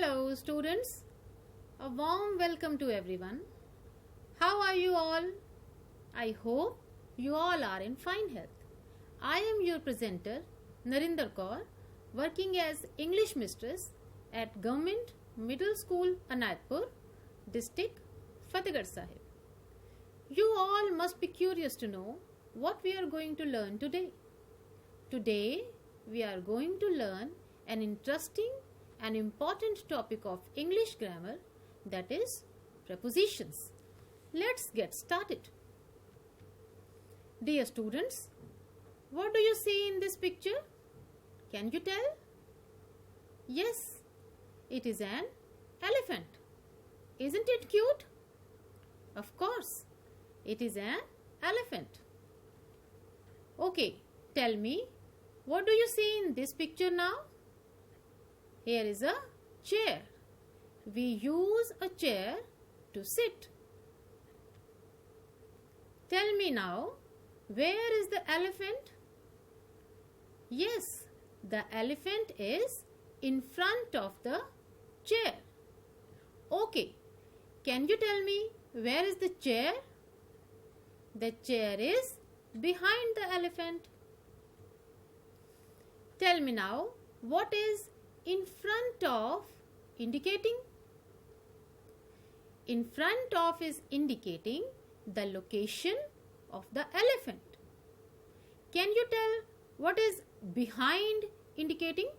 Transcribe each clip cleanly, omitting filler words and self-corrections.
Hello students, a warm welcome to everyone. How are you all? I hope you all are in fine health. I am your presenter Narinder Kaur, working as English mistress at Government Middle School Anayatpur, District Fatehgarh Sahib. You all must be curious to know what we are going to learn today. Today we are going to learn an interesting and important topic of English grammar, that is prepositions. Let's get started. Dear students, what do you see in this picture? Can you tell? Yes, it is an elephant. Isn't it cute? Of course, it is an elephant. Okay, tell me, what do you see in this picture now? Here is a chair. We use a chair to sit. Tell me now, where is the elephant? Yes, the elephant is in front of the chair. Okay, can you tell me where is the chair? The chair is behind the elephant. Tell me now, what is in front of indicating? In front of is indicating the location of the elephant. Can you tell what is behind indicating?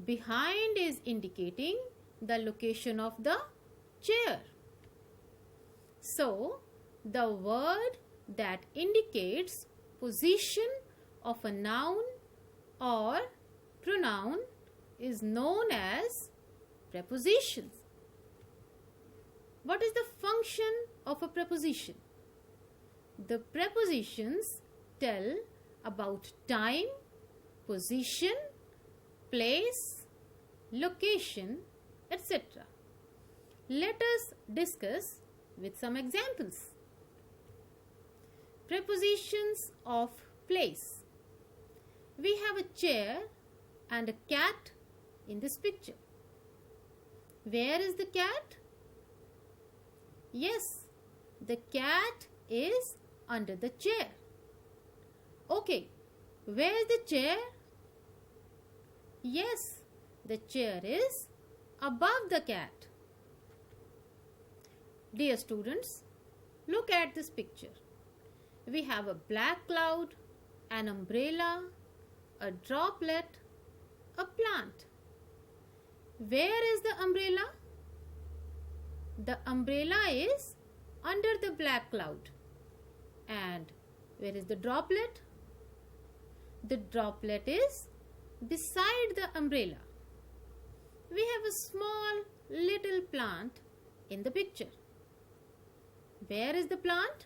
Behind is indicating the location of the chair. So, the word that indicates position of a noun or pronoun is known as prepositions. What is the function of a preposition? The prepositions tell about time, position, place, location, etc. Let us discuss with some examples. Prepositions of place. We have a chair and a cat in this picture. Where is the cat? Yes, the cat is under the chair. Okay, where is the chair? Yes, the chair is above the cat. Dear students, look at this picture. We have a black cloud, an umbrella, a droplet, a plant. Where is the umbrella? The umbrella is under the black cloud. And where is the droplet? The droplet is beside the umbrella. We have a small little plant in the picture. Where is the plant?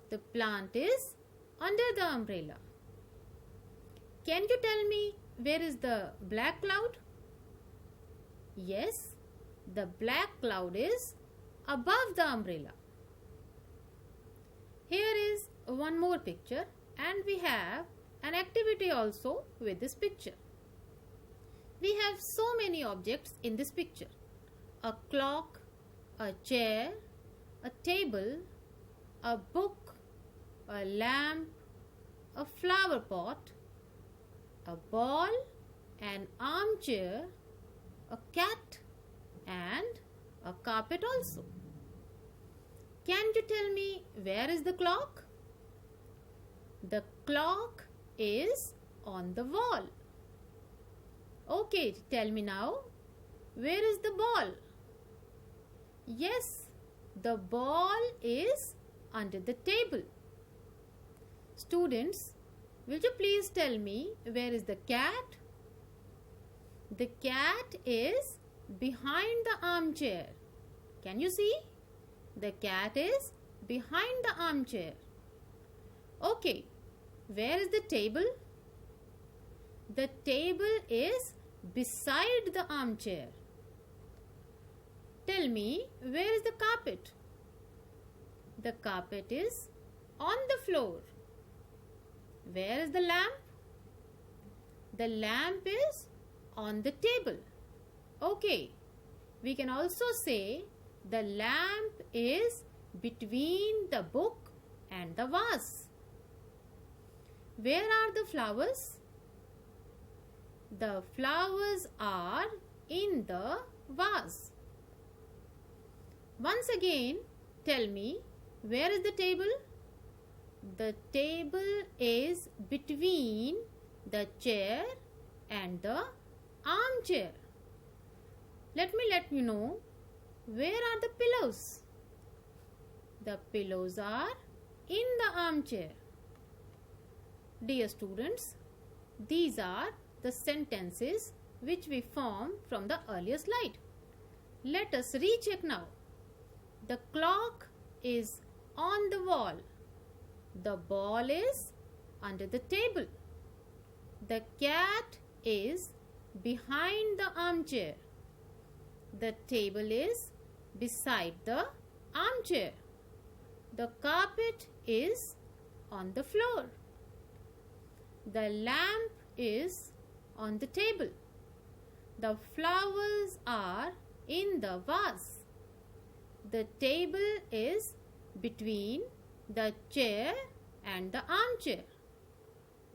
The plant is under the umbrella. Can you tell me where is the black cloud? Yes, the black cloud is above the umbrella. Here is one more picture and we have an activity also with this picture. We have so many objects in this picture. A clock, a chair, a table, a book, a lamp, a flower pot, a ball, an armchair, a cat and a carpet also. Can you tell me where is the clock? The clock is on the wall. Okay, tell me now, where is the ball? Yes, the ball is under the table. Students, will you please tell me where is the cat? The cat is behind the armchair. Can you see? The cat is behind the armchair. Okay, where is the table? The table is beside the armchair. Tell me, where is the carpet? The carpet is on the floor. Where is the lamp? The lamp is on the table. Okay, we can also say the lamp is between the book and the vase. Where are the flowers? The flowers are in the vase. Once again, tell me, where is the table? The table is between the chair and the armchair. Let you know, where are the pillows? The pillows are in the armchair. Dear students, these are the sentences which we formed from the earlier slide. Let us recheck now. The clock is on the wall. The ball is under the table. The cat is behind the armchair. The table is beside the armchair. The carpet is on the floor. The lamp is on the table. The flowers are in the vase. The table is between the chair and the armchair.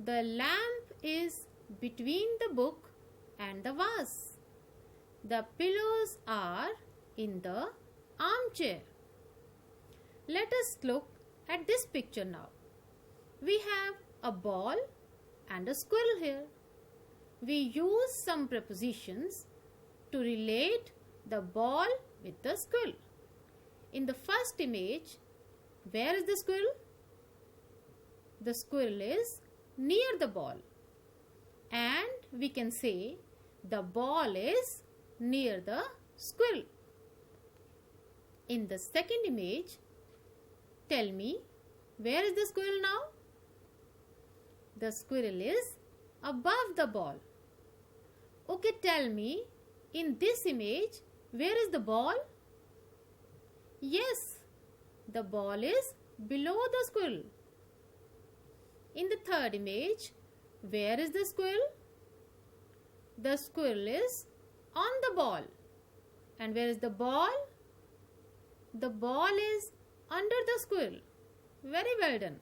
The lamp is between the book and the vase. The pillows are in the armchair. Let us look at this picture now. We have a ball and a squirrel here. We use some prepositions to relate the ball with the squirrel. In the first image, where is the squirrel? The squirrel is near the ball. And we can say the ball is near the squirrel. In the second image, tell me, where is the squirrel now? The squirrel is above the ball. Okay, tell me, in this image, where is the ball? Yes, the ball is below the squirrel. In the third image, where is the squirrel? The squirrel is on the ball. And where is the ball? The ball is under the squirrel. Very well done.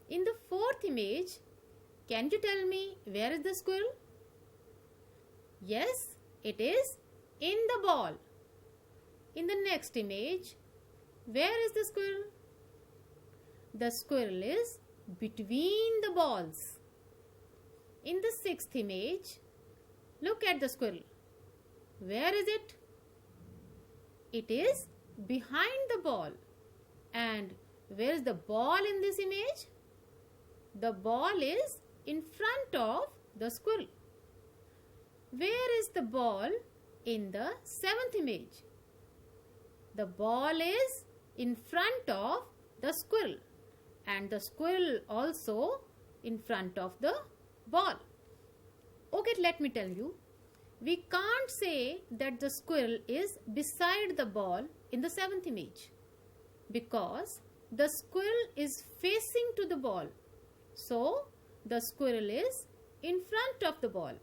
In the fourth image, can you tell me where is the squirrel? Yes, it is in the ball. In the next image, where is the squirrel? The squirrel is between the balls. In the sixth image, look at the squirrel. Where is it? It is behind the ball. And where is the ball in this image? The ball is in front of the squirrel. Where is the ball in the seventh image? The ball is in front of the squirrel. And the squirrel also in front of the ball. Okay, let me tell you. We can't say that the squirrel is beside the ball in the seventh image, because the squirrel is facing to the ball. So, the squirrel is in front of the ball.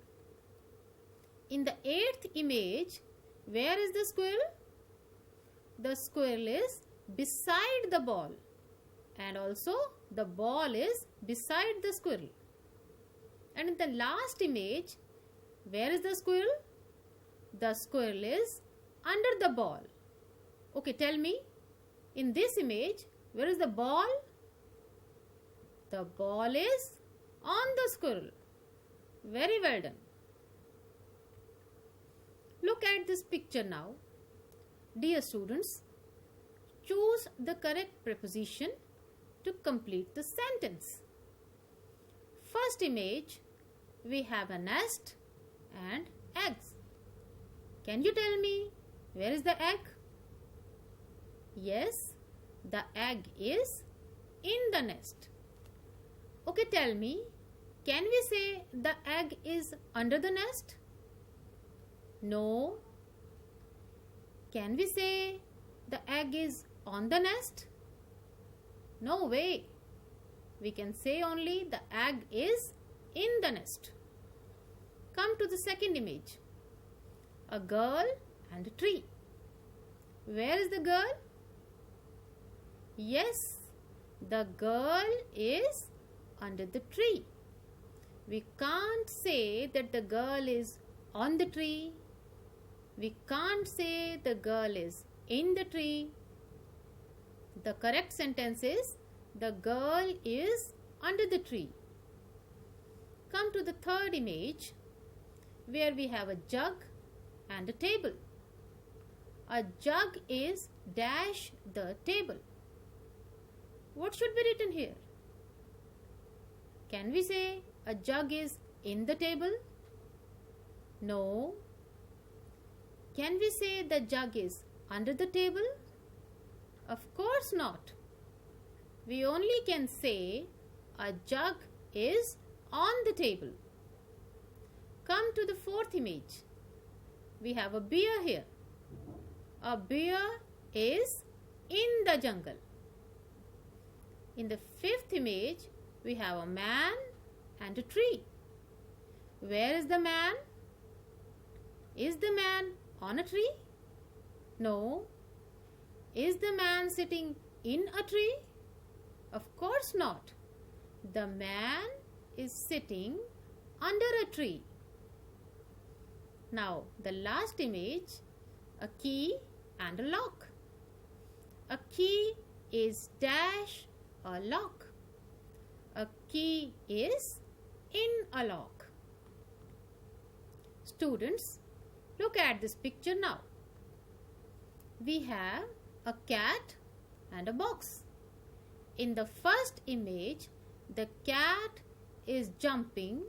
In the eighth image, where is the squirrel? The squirrel is beside the ball. And also, the ball is beside the squirrel. And in the last image, where is the squirrel? The squirrel is under the ball. Okay, tell me, in this image, where is the ball? The ball is on the squirrel. Very well done. Look at this picture now. Dear students, choose the correct preposition to complete the sentence. First image, we have a nest and eggs. Can you tell me where is the egg? Yes, the egg is in the nest. Okay, tell me, can we say the egg is under the nest? No. Can we say the egg is on the nest? No way. We can say only the egg is in the nest. Come to the second image. A girl and a tree. Where is the girl? Yes, the girl is under the tree. We can't say that the girl is on the tree. We can't say the girl is in the tree. The correct sentence is the girl is under the tree. Come to the third image where we have a jug and a table. A jug is dash the table. What should be written here? Can we say a jug is in the table? No. Can we say the jug is under the table? Of course not. We only can say a jug is on the table. Come to the fourth image. We have a bear here. A bear is in the jungle. In the fifth image, we have a man and a tree. Where is the man? Is the man on a tree? No. Is the man sitting in a tree? Of course not. The man is sitting under a tree. Now, the last image, a key and a lock. A key is dash a lock. A key is in a lock. Students, look at this picture now. We have a cat and a box. In the first image, the cat is jumping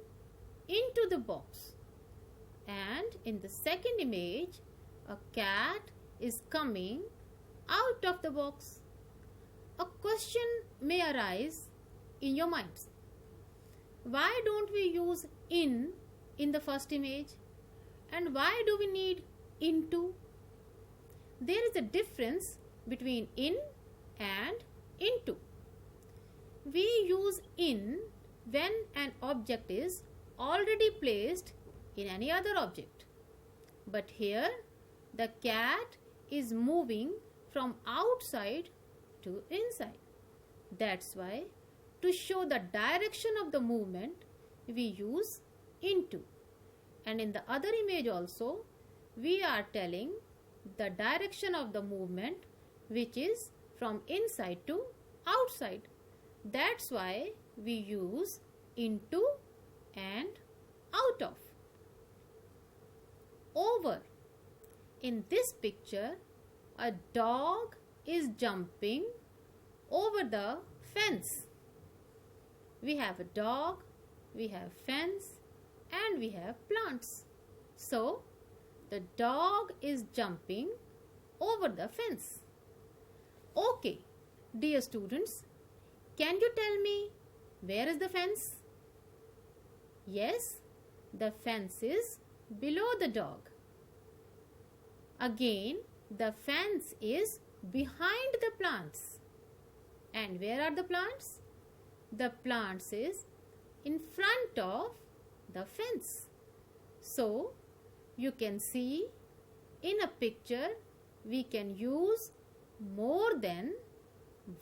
into the box. And in the second image, a cat is coming out of the box. A question may arise in your minds. Why don't we use in the first image? And why do we need into? There is a difference between in and into. We use in when an object is already placed in any other object. But here the cat is moving from outside to inside. That's why to show the direction of the movement we use into. And in the other image also we are telling the direction of the movement which is from inside to outside. That's why we use into and out of. Over. In this picture, a dog is jumping over the fence. We have a dog, we have fence, and we have plants. So, the dog is jumping over the fence. Okay, dear students, can you tell me where is the fence? Yes, the fence is below the dog. Again, the fence is behind the plants. And where are the plants? The plants is in front of the fence. So, you can see in a picture we can use more than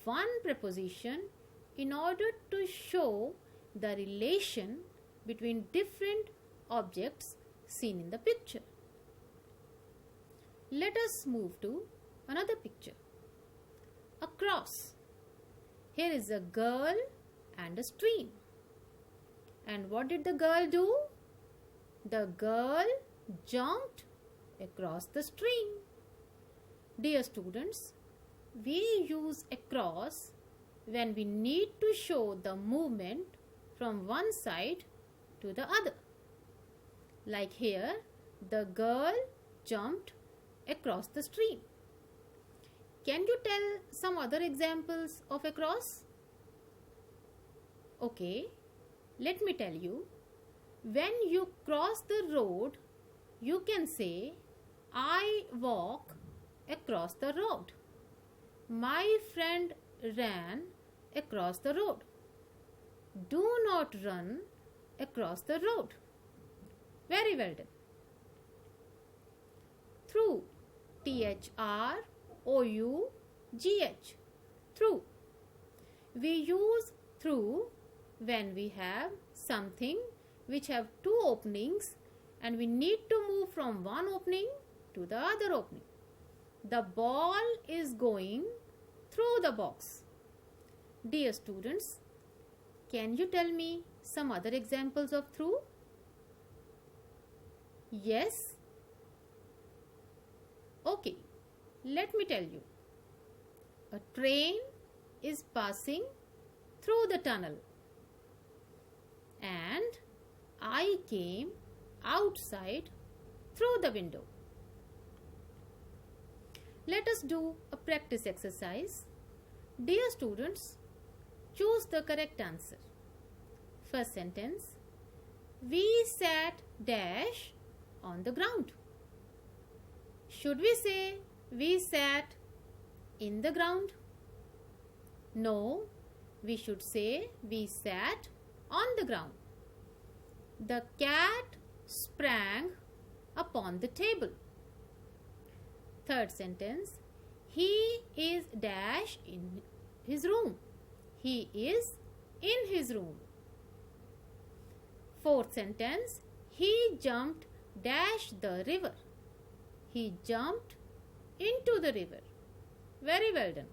one preposition in order to show the relation between different objects seen in the picture. Let us move to another picture. A cross. Here is a girl and a stream. And what did the girl do? The girl jumped across the stream. Dear students, we use across when we need to show the movement from one side to the other. Like here, the girl jumped across the stream. Can you tell some other examples of across? Okay, let me tell you. When you cross the road, you can say, I walk across the road. My friend ran across the road. Do not run across the road. Very well done. Through. T-H-R-O-U-G-H. Through. We use through when we have something which have two openings and we need to move from one opening to the other opening. The ball is going through the box. Dear students, can you tell me some other examples of through? Yes? Okay, let me tell you. A train is passing through the tunnel and I came outside through the window. Let us do a practice exercise. Dear students, choose the correct answer. First sentence. We sat dash on the ground. Should we say we sat in the ground? No, we should say we sat on the ground. The cat sprang upon the table. Third sentence. He is dash in his room. He is in his room. Fourth sentence. He jumped dash the river. He jumped into the river. Very well done.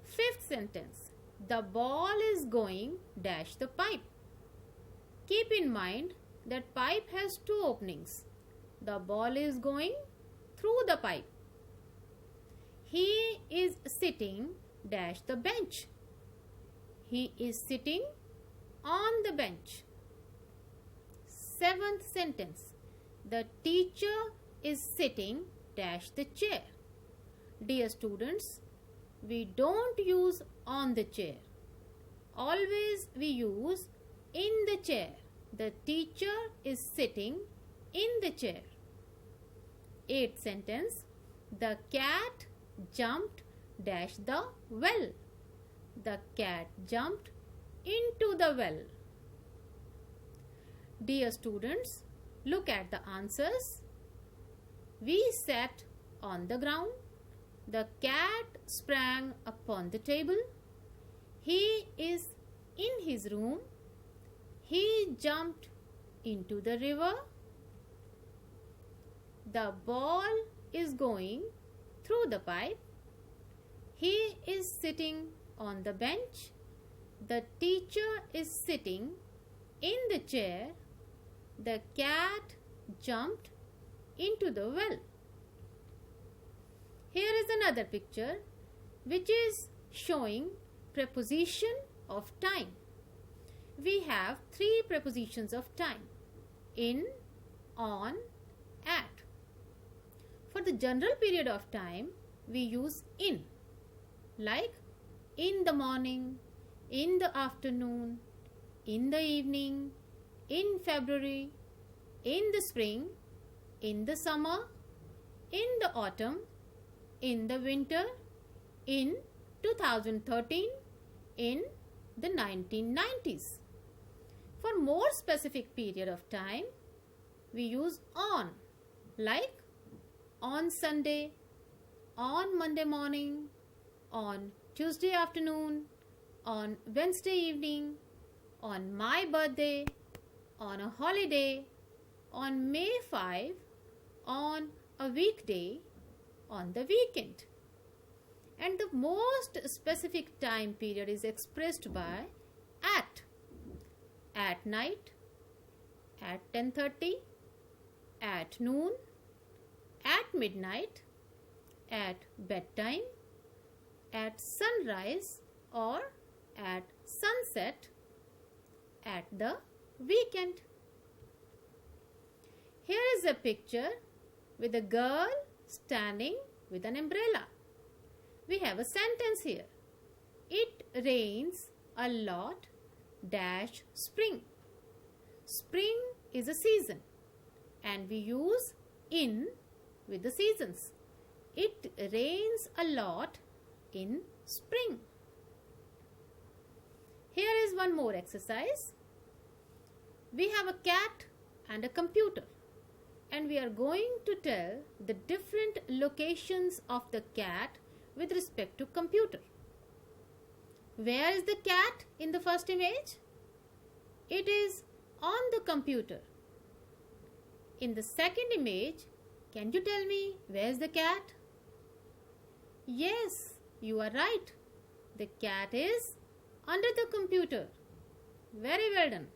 Fifth sentence. The ball is going dash the pipe. Keep in mind that pipe has two openings. The ball is going through the pipe. He is sitting dash the bench. He is sitting on the bench. Seventh sentence. The teacher is sitting dash the chair. Dear students, we don't use on the chair. Always we use in the chair. The teacher is sitting in the chair. Eighth sentence. The cat jumped dash the well. The cat jumped into the well. Dear students, look at the answers. We sat on the ground. The cat sprang upon the table. He is in his room. He jumped into the river. The ball is going through the pipe. He is sitting on the bench. The teacher is sitting in the chair. The cat jumped into the well. Here is another picture which is showing preposition of time. We have three prepositions of time: in, on, at. For the general period of time, we use in, like in the morning, in the afternoon, in the evening, in February, in the spring, in the summer, in the autumn, in the winter, in 2013, in the 1990s. For more specific period of time, we use on, like on Sunday, on Monday morning, on Tuesday afternoon, on Wednesday evening, on my birthday, on a holiday, on May 5, on a weekday, on the weekend. And the most specific time period is expressed by at night, at 10:30, at noon, at midnight, at bedtime, at sunrise or at sunset, at the weekend. Here is a picture with a girl standing with an umbrella. We have a sentence here. It rains a lot dash spring. Spring is a season and we use in with the seasons. It rains a lot in spring. Here is one more exercise. We have a cat and a computer, and we are going to tell the different locations of the cat with respect to computer. Where is the cat in the first image? It is on the computer. In the second image, can you tell me where is the cat? Yes, you are right. The cat is under the computer. Very well done.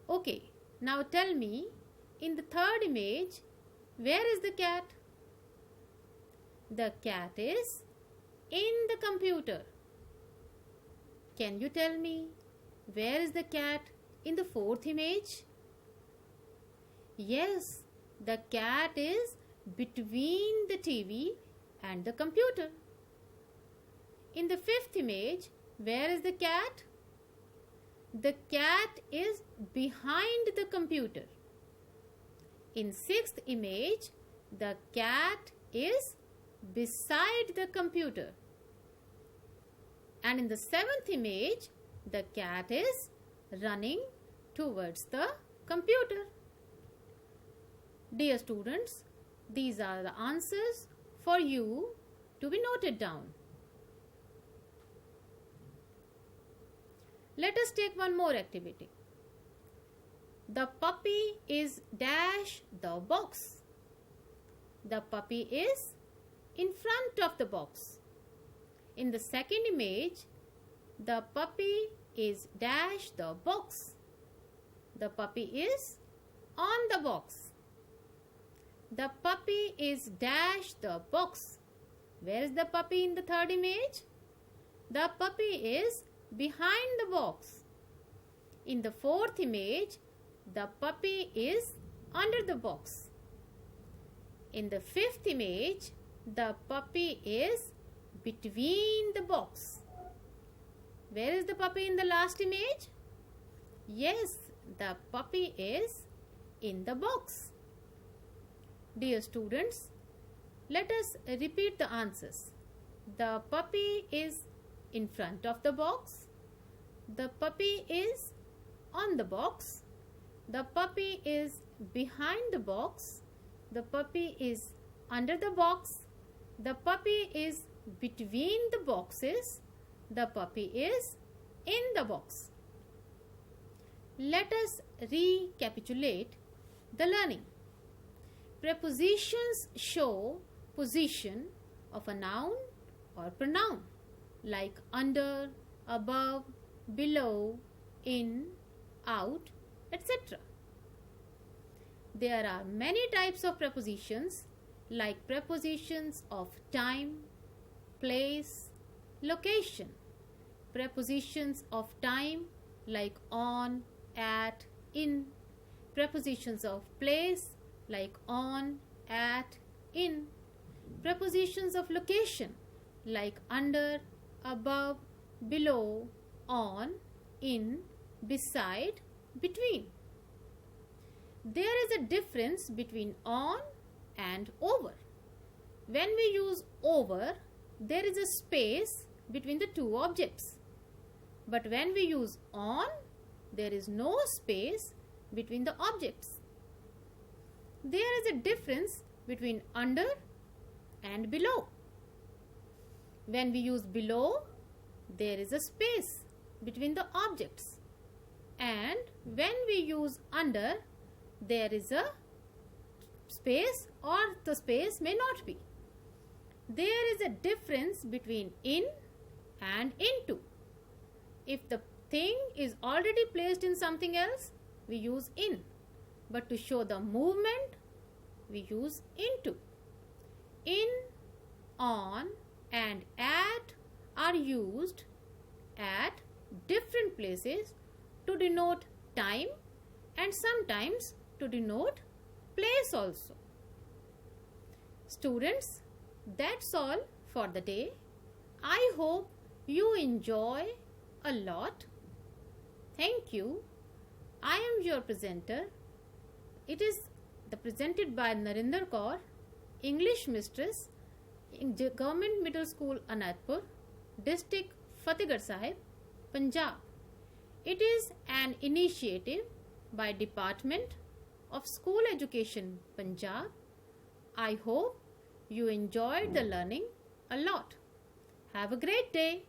Okay, now tell me, in the third image, where is the cat? The cat is in the computer. Can you tell me, where is the cat in the fourth image? Yes, the cat is between the TV and the computer. In the fifth image, where is the cat? The cat is behind the computer. In sixth image, the cat is beside the computer. And in the seventh image, the cat is running towards the computer. Dear students, these are the answers for you to be noted down. Let us take one more activity. The puppy is dash the box. The puppy is in front of the box. In the second image, the puppy is dash the box. The puppy is on the box. The puppy is dash the box. Where is the puppy in the third image? The puppy is behind the box. In the fourth image, the puppy is under the box. In the fifth image, the puppy is between the box. Where is the puppy in the last image? Yes, the puppy is in the box. Dear students, let us repeat the answers. The puppy is in front of the box. The puppy is on the box. The puppy is behind the box. The puppy is under the box. The puppy is between the boxes. The puppy is in the box. Let us recapitulate the learning. Prepositions show position of a noun or pronoun like under, above, below, in, out, etc. There are many types of prepositions like prepositions of time, place, location. Prepositions of time like on, at, in. Prepositions of place like on, at, in. Prepositions of location like under, above, below, on, in, beside, between. There is a difference between on and over. When we use over, there is a space between the two objects. But when we use on, there is no space between the objects. There is a difference between under and below. When we use below, there is a space between the objects. And when we use under, there is a space or the space may not be. There is a difference between in and into. If the thing is already placed in something else, we use in. But to show the movement, we use into. In, on, and at are used at different places to denote time and sometimes to denote place also. Students, that's all for the day. I hope you enjoy a lot. Thank you. I am your presenter. It is presented by Narinder Kaur, English Mistress in Government Middle School, Anandpur, District Fatehgarh Sahib, Punjab. It is an initiative by Department of School Education, Punjab. I hope you enjoyed the learning a lot. Have a great day.